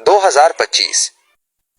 2025।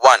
1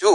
2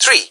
3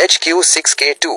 HQ6K2।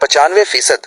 95%,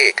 1,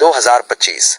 2025।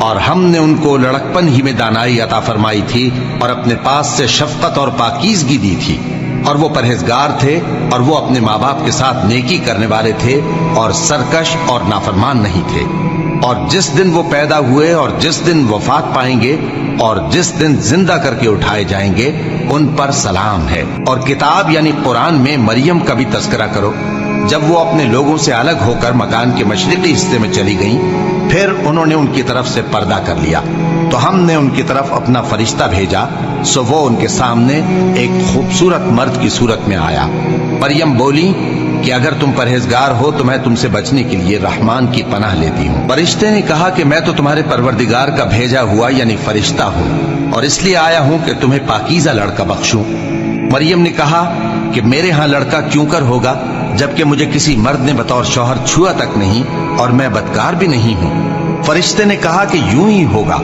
اور ہم نے ان کو لڑکپن ہی میں دانائی عطا فرمائی تھی اور اپنے پاس سے شفقت اور پاکیزگی دی تھی، اور وہ پرہیزگار تھے اور وہ اپنے ماں باپ کے ساتھ نیکی کرنے والے تھے اور سرکش اور نافرمان نہیں تھے۔ اور جس دن وہ پیدا ہوئے اور جس دن وفات پائیں گے اور جس دن زندہ کر کے اٹھائے جائیں گے ان پر سلام ہے۔ اور کتاب یعنی قرآن میں مریم کا بھی تذکرہ کرو، جب وہ اپنے لوگوں سے الگ ہو کر مکان کے مشرقی حصے میں چلی گئیں، پھر انہوں نے ان کی طرف سے پردہ کر لیا تو ہم نے ان کی طرف اپنا فرشتہ بھیجا، سو وہ ان کے سامنے ایک خوبصورت مرد کی صورت میں آیا۔ مریم بولی کہ اگر تم پرہیزگار ہو تو میں تم سے بچنے کے لیے رحمان کی پناہ لیتی ہوں۔ فرشتے نے کہا کہ میں تو تمہارے پروردگار کا بھیجا ہوا یعنی فرشتہ ہوں، اور اس لیے آیا ہوں کہ تمہیں پاکیزہ لڑکا بخشوں۔ مریم نے کہا کہ میرے ہاں لڑکا کیوں کر ہوگا جبکہ مجھے کسی مرد نے بطور شوہر چھوا تک نہیں اور میں بدکار بھی نہیں ہوں۔ فرشتے نے کہا کہ یوں ہی ہوگا،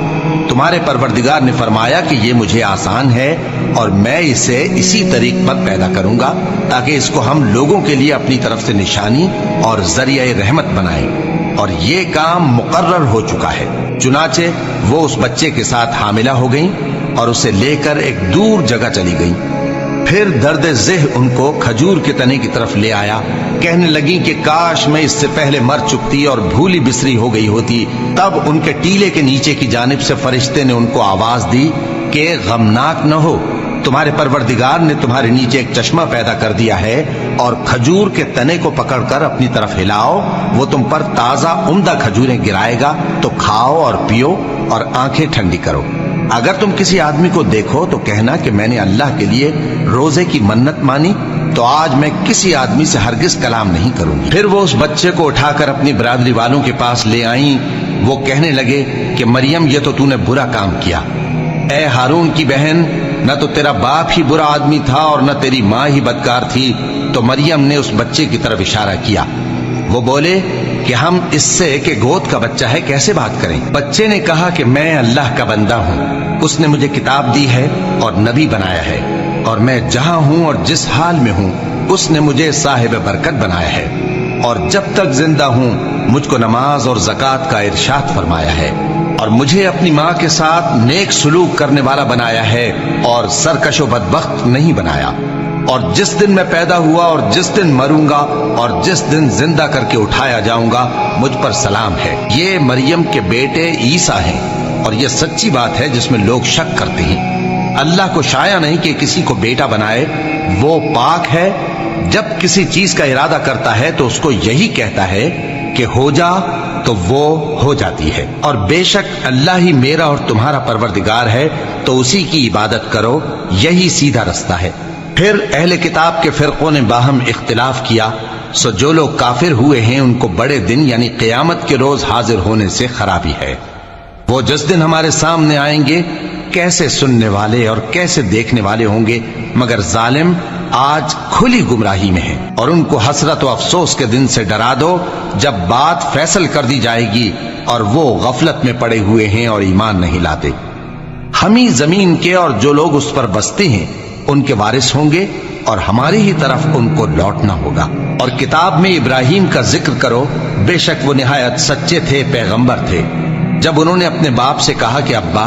تمہارے پروردگار نے فرمایا کہ یہ مجھے آسان ہے اور میں اسے اسی طریق پر پیدا کروں گا تاکہ اس کو ہم لوگوں کے لیے اپنی طرف سے نشانی اور ذریعہ رحمت بنائیں، اور یہ کام مقرر ہو چکا ہے۔ چنانچہ وہ اس بچے کے ساتھ حاملہ ہو گئیں اور اسے لے کر ایک دور جگہ چلی گئیں۔ پھر درد ذہ ان کو کھجور کے تنے کی طرف لے آیا، کہنے لگی کہ کاش میں اس سے پہلے مر چکتی اور بھولی بسری ہو گئی ہوتی۔ تب ان کے ٹیلے کے نیچے کی جانب سے فرشتے نے ان کو آواز دی کہ غمناک نہ ہو، تمہارے پروردگار نے تمہارے نیچے ایک چشمہ پیدا کر دیا ہے، اور کھجور کے تنے کو پکڑ کر اپنی طرف ہلاؤ، وہ تم پر تازہ عمدہ کھجوریں گرائے گا، تو کھاؤ اور پیو اور آنکھیں ٹھنڈی کرو۔ اگر تم کسی آدمی کو دیکھو تو کہنا کہ میں نے اللہ کے لیے روزے کی منت مانی، تو آج میں کسی آدمی سے ہرگز کلام نہیں کروں گی۔ پھر وہ اس بچے کو اٹھا کر اپنی برادری والوں کے پاس لے آئیں۔ وہ کہنے لگے کہ مریم یہ تو نے برا کام کیا، اے ہارون کی بہن، نہ تو تیرا باپ ہی برا آدمی تھا اور نہ تیری ماں ہی بدکار تھی۔ تو مریم نے اس بچے کی طرف اشارہ کیا۔ وہ بولے کہ ہم اس سے کہ گود کا بچہ ہے کیسے بات کریں؟ بچے نے کہا کہ میں اللہ کا بندہ ہوں، اس نے مجھے کتاب دی ہے اور نبی بنایا ہے، اور میں جہاں ہوں اور جس حال میں ہوں اس نے مجھے صاحب برکت بنایا ہے، اور جب تک زندہ ہوں مجھ کو نماز اور زکوٰۃ کا ارشاد فرمایا ہے، اور مجھے اپنی ماں کے ساتھ نیک سلوک کرنے والا بنایا ہے اور سرکش و بدبخت نہیں بنایا، اور جس دن میں پیدا ہوا اور جس دن مروں گا اور جس دن زندہ کر کے اٹھایا جاؤں گا مجھ پر سلام ہے۔ یہ مریم کے بیٹے عیسیٰ ہیں، اور یہ سچی بات ہے جس میں لوگ شک کرتے ہیں۔ اللہ کو شایع نہیں کہ کسی کو بیٹا بنائے، وہ پاک ہے، جب کسی چیز کا ارادہ کرتا ہے تو اس کو یہی کہتا ہے کہ ہو جا تو وہ ہو جاتی ہے، اور بے شک اللہ ہی میرا اور تمہارا پروردگار ہے، تو اسی کی عبادت کرو، یہی سیدھا رستہ ہے۔ پھر اہل کتاب کے فرقوں نے باہم اختلاف کیا، سو جو لوگ کافر ہوئے ہیں ان کو بڑے دن یعنی قیامت کے روز حاضر ہونے سے خرابی ہے۔ وہ جس دن ہمارے سامنے آئیں گے کیسے سننے والے اور کیسے دیکھنے والے ہوں گے، مگر ظالم آج کھلی گمراہی میں ہیں۔ اور ان کو حسرت و افسوس کے دن سے ڈرا دو جب بات فیصل کر دی جائے گی اور وہ غفلت میں پڑے ہوئے ہیں اور ایمان نہیں لاتے۔ ہم ہی زمین کے اور جو لوگ اس پر بستے ہیں ان کے وارث ہوں گے، اور ہماری ہی طرف ان کو لوٹنا ہوگا۔ اور کتاب میں ابراہیم کا ذکر کرو، بے شک وہ نہایت سچے تھے، پیغمبر تھے۔ جب انہوں نے اپنے باپ سے کہا کہ ابا،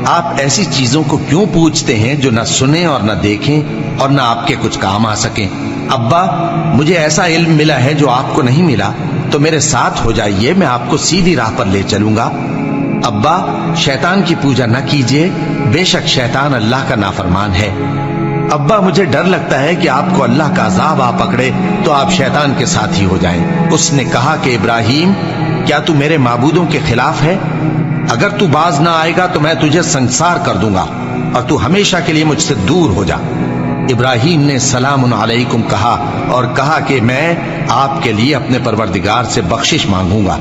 آپ ایسی چیزوں کو کیوں پوچھتے ہیں جو نہ سنیں اور نہ دیکھیں اور نہ آپ کے کچھ کام آ سکیں؟ ابا، مجھے ایسا علم ملا ہے جو آپ کو نہیں ملا، تو میرے ساتھ ہو جائیے، میں آپ کو سیدھی راہ پر لے چلوں گا۔ ابا، شیطان کی پوجا نہ کیجیے، بے شک شیطان اللہ کا نافرمان ہے۔ ابا، مجھے ڈر لگتا ہے کہ آپ کو اللہ کا عذاب آ پکڑے تو آپ شیطان کے ساتھ ہی ہو جائیں۔ اس نے کہا کہ ابراہیم، کیا تو میرے معبودوں کے خلاف ہے؟ اگر تو باز نہ آئے گا تو میں تجھے سنسار کر دوں گا، اور تو ہمیشہ کے لیے مجھ سے دور ہو جا۔ ابراہیم نے سلام علیکم کہا اور کہا کہ میں آپ کے لیے اپنے پروردگار سے بخشش مانگوں گا،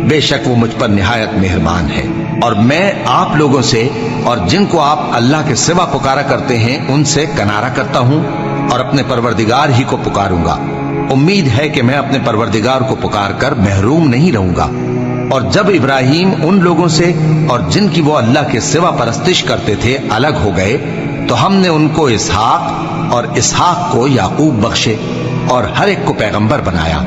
بے شک وہ مجھ پر نہایت مہربان ہے، اور میں آپ لوگوں سے اور جن کو آپ اللہ کے سوا پکارا کرتے ہیں ان سے کنارہ کرتا ہوں اور اپنے پروردگار ہی کو پکاروں گا۔ امید ہے کہ میں اپنے پروردگار کو پکار کر محروم نہیں رہوں گا۔ اور جب ابراہیم ان لوگوں سے اور جن کی وہ اللہ کے سوا پرستش کرتے تھے الگ ہو گئے تو ہم نے ان کو اسحاق اور اسحاق کو یعقوب بخشے اور ہر ایک کو پیغمبر بنایا۔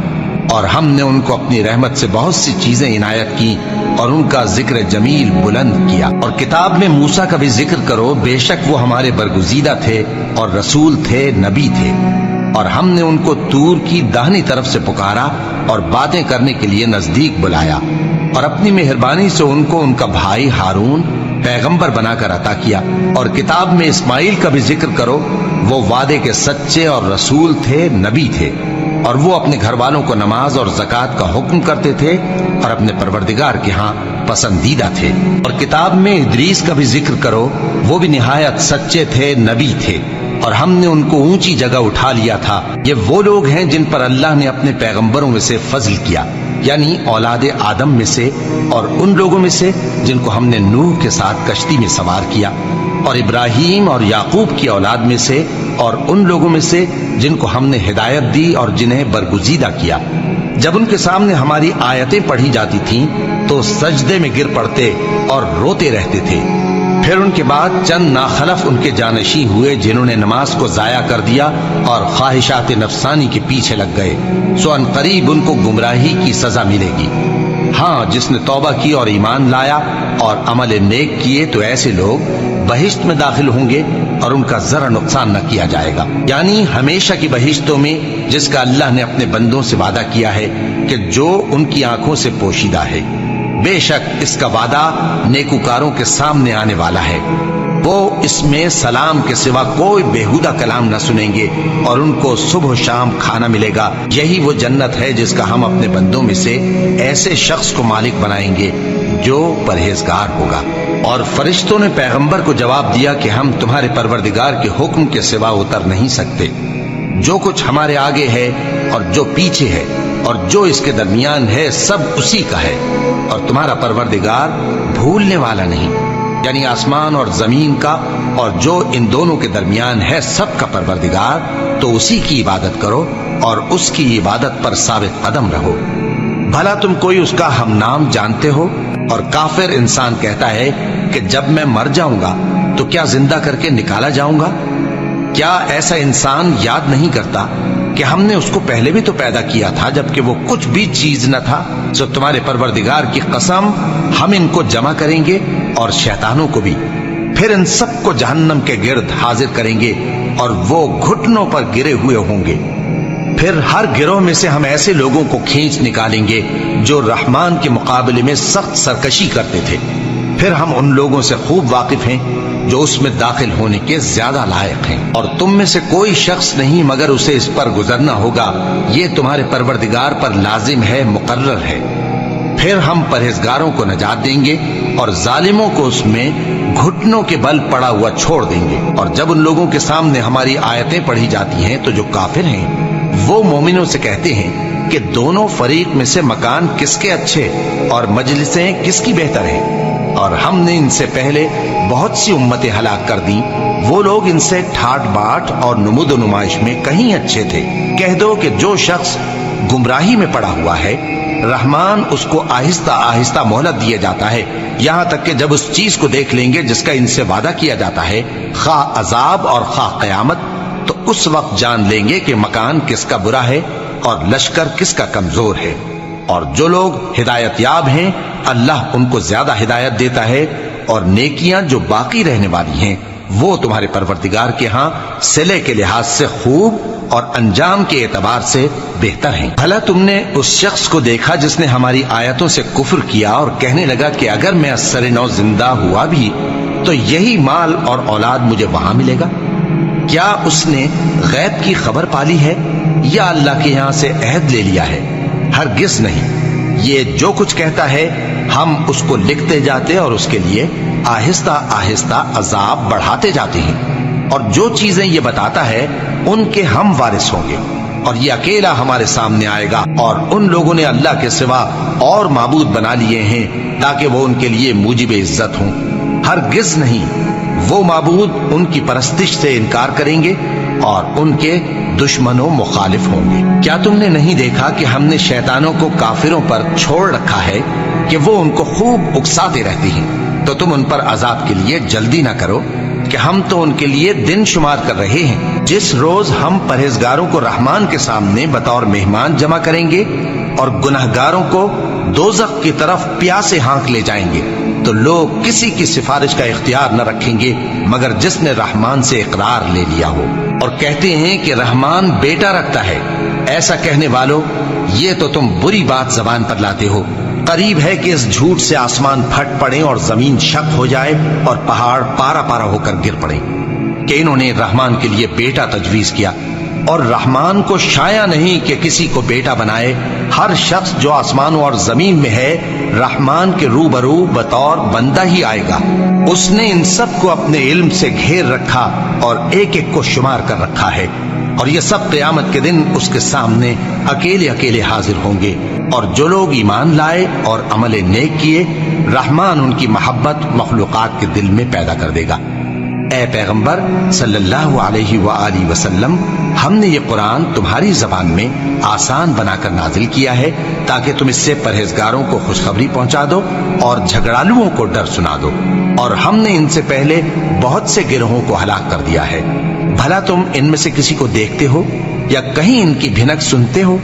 اور ہم نے ان کو اپنی رحمت سے بہت سی چیزیں عنایت کی اور ان کا ذکر جمیل بلند کیا۔ اور کتاب میں موسیٰ کا بھی ذکر کرو، بے شک وہ ہمارے برگزیدہ تھے اور رسول تھے، نبی تھے، اور ہم نے ان کو طور کی داہنی طرف سے پکارا اور باتیں کرنے کے لیے نزدیک بلایا، اور اپنی مہربانی سے ان کو ان کا بھائی ہارون پیغمبر بنا کر عطا کیا۔ اور کتاب میں اسماعیل کا بھی ذکر کرو، وہ وعدے کے سچے اور رسول تھے، نبی تھے، اور وہ اپنے گھر والوں کو نماز اور زکوٰۃ کا حکم کرتے تھے اور اپنے پروردگار کے ہاں پسندیدہ تھے۔ اور کتاب میں ادریس کا بھی ذکر کرو، وہ بھی نہایت سچے تھے، نبی تھے، اور ہم نے ان کو اونچی جگہ اٹھا لیا تھا۔ یہ وہ لوگ ہیں جن پر اللہ نے اپنے پیغمبروں میں سے فضل کیا، یعنی اولاد آدم میں سے، اور ان لوگوں میں سے جن کو ہم نے نوح کے ساتھ کشتی میں سوار کیا، اور ابراہیم اور یعقوب کی اولاد میں سے، اور ان لوگوں میں سے جن کو ہم نے ہدایت دی اور جنہیں برگزیدہ کیا۔ جب ان کے سامنے ہماری آیتیں پڑھی جاتی تھیں تو سجدے میں گر پڑتے اور روتے رہتے تھے۔ پھر ان کے بعد چند ناخلف ان کے جانشین ہوئے جنہوں نے نماز کو ضائع کر دیا اور خواہشات نفسانی کے پیچھے لگ گئے، سو ان قریب ان کو گمراہی کی سزا ملے گی۔ ہاں، جس نے توبہ کی اور ایمان لایا اور عمل نیک کیے تو ایسے لوگ بہشت میں داخل ہوں گے اور ان کا ذرا نقصان نہ کیا جائے گا، یعنی ہمیشہ کی بہشتوں میں، جس کا اللہ نے اپنے بندوں سے وعدہ کیا ہے کہ جو ان کی آنکھوں سے پوشیدہ ہے۔ بے شک اس کا وعدہ نیکوکاروں کے سامنے آنے والا ہے، وہ اس میں سلام کے سوا کوئی بیہودہ کلام نہ سنیں گے اور ان کو صبح و شام کھانا ملے گا۔ یہی وہ جنت ہے جس کا ہم اپنے بندوں میں سے ایسے شخص کو مالک بنائیں گے جو پرہیزگار ہوگا۔ اور فرشتوں نے پیغمبر کو جواب دیا کہ ہم تمہارے پروردگار کے حکم کے سوا اتر نہیں سکتے۔ جو کچھ ہمارے آگے ہے اور جو پیچھے ہے اور جو اس کے درمیان ہے، سب اسی کا ہے، اور تمہارا پروردگار بھولنے والا نہیں، یعنی آسمان اور زمین کا اور جو ان دونوں کے درمیان ہے سب کا پروردگار، تو اسی کی عبادت کرو اور اس کی عبادت پر ثابت قدم رہو۔ بھلا تم کوئی اس کا ہم نام جانتے ہو؟ اور کافر انسان کہتا ہے کہ جب میں مر جاؤں گا تو کیا زندہ کر کے نکالا جاؤں گا؟ کیا ایسا انسان یاد نہیں کرتا کہ ہم نے اس کو پہلے بھی تو پیدا کیا تھا جبکہ وہ کچھ بھی چیز نہ تھا؟ سو تمہارے پروردگار کی قسم، ہم ان کو جمع کریں گے اور شیطانوں کو بھی، پھر ان سب کو جہنم کے گرد حاضر کریں گے اور وہ گھٹنوں پر گرے ہوئے ہوں گے۔ پھر ہر گروہ میں سے ہم ایسے لوگوں کو کھینچ نکالیں گے جو رحمان کے مقابلے میں سخت سرکشی کرتے تھے۔ پھر ہم ان لوگوں سے خوب واقف ہیں جو اس میں داخل ہونے کے زیادہ لائق ہیں، اور تم میں سے کوئی شخص نہیں مگر اسے اس پر گزرنا ہوگا، یہ تمہارے پروردگار پر لازم ہے، مقرر ہے۔ پھر ہم پرہیزگاروں کو نجات دیں گے اور ظالموں کو اس میں گھٹنوں کے بل پڑا ہوا چھوڑ دیں گے۔ اور جب ان لوگوں کے سامنے ہماری آیتیں پڑھی جاتی ہیں تو جو کافر ہیں وہ مومنوں سے کہتے ہیں کہ دونوں فریق میں سے مکان کس کے اچھے اور مجلسیں کس کی بہتر ہیں، اور ہم نے ان سے پہلے بہت سی امتیں ہلاک کر دیں، وہ لوگ ان سے ٹھاٹ باٹ اور نمود و نمائش میں کہیں اچھے تھے۔ کہہ دو کہ جو شخص گمراہی میں پڑا ہوا ہے، رحمان اس کو آہستہ آہستہ مہلت دیا جاتا ہے، یہاں تک کہ جب اس چیز کو دیکھ لیں گے جس کا ان سے وعدہ کیا جاتا ہے، خواہ عذاب اور خواہ قیامت، تو اس وقت جان لیں گے کہ مکان کس کا برا ہے اور لشکر کس کا کمزور ہے۔ اور جو لوگ ہدایت یاب ہیں، اللہ ان کو زیادہ ہدایت دیتا ہے، اور نیکیاں جو باقی رہنے والی ہیں وہ تمہارے پروردگار کے ہاں صلے کے لحاظ سے خوب اور انجام کے اعتبار سے بہتر ہیں۔ بھلا تم نے اس شخص کو دیکھا جس نے ہماری آیتوں سے کفر کیا اور کہنے لگا کہ اگر میں اثر نو زندہ ہوا بھی تو یہی مال اور اولاد مجھے وہاں ملے گا؟ کیا اس نے غیب کی خبر پالی ہے یا اللہ کے یہاں سے عہد لے لیا ہے؟ ہرگز نہیں، یہ جو کچھ کہتا ہے ہم اس کو لکھتے جاتے اور اس کے لیے آہستہ آہستہ عذاب بڑھاتے جاتے ہیں، اور جو چیزیں یہ بتاتا ہے ان کے ہم وارث ہوں گے، اور یہ اکیلا ہمارے سامنے آئے گا۔ اور ان لوگوں نے اللہ کے سوا اور معبود بنا لیے ہیں تاکہ وہ ان کے لیے موجب عزت ہوں، ہرگز نہیں، وہ معبود ان کی پرستش سے انکار کریں گے اور ان کے دشمنوں مخالف ہوں گے۔ کیا تم نے نہیں دیکھا کہ ہم نے شیطانوں کو کافروں پر چھوڑ رکھا ہے کہ وہ ان کو خوب اکساتے رہتے ہیں؟ تو تم ان پر عذاب کے لیے جلدی نہ کرو کہ ہم تو ان کے لیے دن شمار کر رہے ہیں۔ جس روز ہم پرہیزگاروں کو رحمان کے سامنے بطور مہمان جمع کریں گے اور گنہگاروں کو دوزخ کی طرف پیاسے ہانک لے جائیں گے، تو لوگ کسی کی سفارش کا اختیار نہ رکھیں گے مگر جس نے رحمان سے اقرار لے لیا ہو، اور کہتے ہیں کہ رحمان بیٹا رکھتا ہے۔ ایسا کہنے والوں، یہ تو تم بری بات زبان پر لاتے ہو۔ قریب ہے کہ اس جھوٹ سے آسمان پھٹ پڑے اور زمین شق ہو جائے اور پہاڑ پارا پارا ہو کر گر پڑے کہ انہوں نے رحمان کے لیے بیٹا تجویز کیا، اور رحمان کو شایع نہیں کہ کسی کو بیٹا بنائے۔ ہر شخص جو آسمانوں اور زمین میں ہے رحمان کے روبرو بطور بندہ ہی آئے گا۔ اس نے ان سب کو اپنے علم سے گھیر رکھا اور ایک ایک کو شمار کر رکھا ہے، اور یہ سب قیامت کے دن اس کے سامنے اکیلے اکیلے حاضر ہوں گے۔ اور جو لوگ ایمان لائے اور عمل نیک کیے، رحمان ان کی محبت مخلوقات کے دل میں پیدا کر دے گا۔ اے پیغمبر صلی اللہ علیہ وآلہ وسلم، ہم نے یہ قرآن تمہاری زبان میں آسان بنا کر نازل کیا ہے تاکہ تم اس سے پرہیزگاروں کو خوشخبری پہنچا دو اور جھگڑالوؤں کو ڈر سنا دو، اور ہم نے ان سے پہلے بہت سے گروہوں کو ہلاک کر دیا ہے۔ بھلا تم ان میں سے کسی کو دیکھتے ہو یا کہیں ان کی بھنک سنتے ہو؟